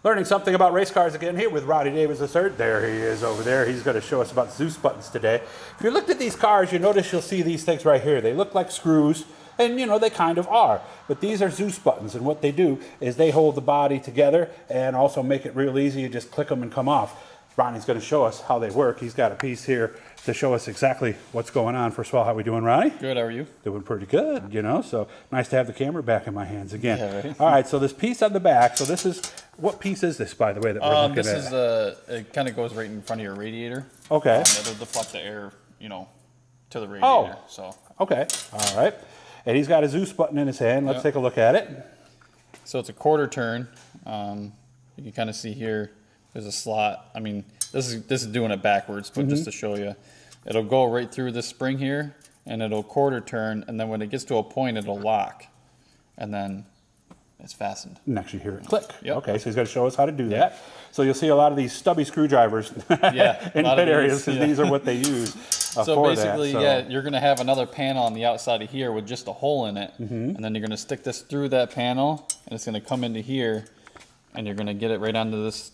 Learning something about race cars again here with Ronnie Davis III. There he is over there. He's going to show us about Dzus buttons today. If you looked at these cars, you notice you'll see these things right here. They look like screws, and you know, they kind of are. But these are Dzus buttons, and what they do is they hold the body together and also make it real easy. You just click them and come off. Ronnie's going to show us how they work. He's got a piece here to show us exactly what's going on. First of all, how we doing, Ronnie? Good, how are you? Doing pretty good, you know, so nice to have the camera back in my hands again. Yeah, right? All right, so this piece on the back, so this is, what piece is this, by the way, that we're looking this at? is, it kind of goes right in front of your radiator. Okay. It'll deflect the air, you know, to the radiator. So. Okay, all right. And he's got a Dzus button in his hand. Let's take a look at it. So it's a quarter turn. You can kind of see here, there's a slot. I mean, this is doing it backwards, but just to show you. It'll go right through this spring here, and it'll quarter turn, and then when it gets to a point, it'll lock. And then it's fastened. And actually hear it click. Yep. Okay, so he's going to show us how to do that. So you'll see a lot of these stubby screwdrivers in pit areas, because these are what they use so basically, you're going to have another panel on the outside of here with just a hole in it, and then you're going to stick this through that panel, and it's going to come into here, and you're going to get it right onto this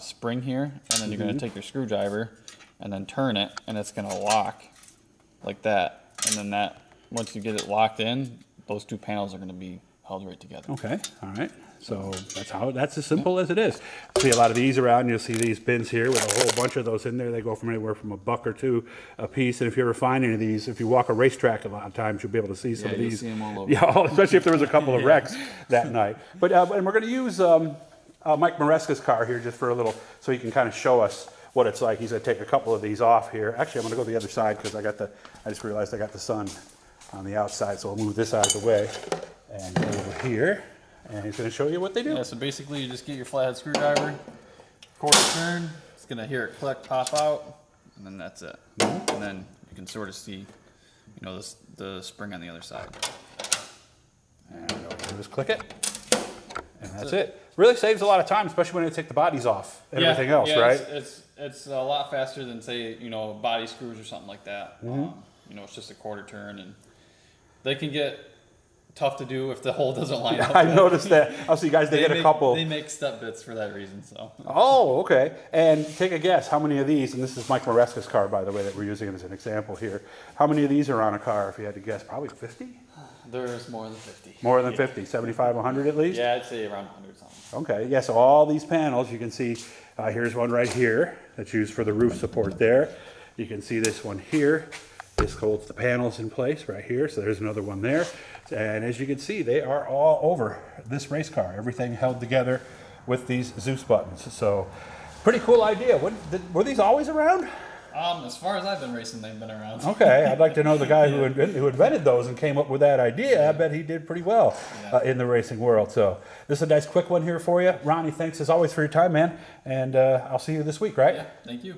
spring here, and then you're going to take your screwdriver and then turn it, and it's going to lock like that. And then that, once you get it locked in, those two panels are going to be held right together. Okay, all right. So that's as simple as it is. See a lot of these around. You'll see these bins here with a whole bunch of those in there. They go from anywhere from $1 or $2 a piece. And if you ever find any of these, if you walk a racetrack a lot of times, you'll be able to see some of these. See them all over. Yeah, especially if there was a couple of wrecks that night. But and we're going to use Mike Maresca's car here just for a little, so he can kind of show us what it's like. He's going to take a couple of these off here. Actually, I'm going to go to the other side because I just realized I got the sun on the outside, so I'll move this out of the way and go over here. And he's going to show you what they do. Yeah, so basically you just get your flathead screwdriver, quarter turn, it's going to hear it click, pop out, and then that's it. And then you can sort of see, you know, the spring on the other side. And you just click it, and that's it. Really saves a lot of time, especially when you take the bodies off and everything else, right? It's a lot faster than, say, you know, body screws or something like that. You know, it's just a quarter turn, and they can get tough to do if the hole doesn't line up. I noticed that. I'll see, guys, they get a couple. They make step bits for that reason, so. Oh, okay. And take a guess, how many of these, and this is Mike Maresca's car, by the way, that we're using as an example here. How many of these are on a car, if you had to guess? Probably 50? There's more than 50. More than 50, 75, 100 at least? Yeah, I'd say around 100 something. Okay, yeah, so all these panels, you can see, here's one right here that's used for the roof support there. You can see this one here. This holds the panels in place right here, so there's another one there. And as you can see, they are all over this race car. Everything held together with these Dzus buttons. So, pretty cool idea. Were these always around? As far as I've been racing, they've been around. Okay, I'd like to know the guy who invented those and came up with that idea. I bet he did pretty well in the racing world. So this is a nice quick one here for you. Ronnie, thanks as always for your time, man. And I'll see you this week, right? Yeah, thank you.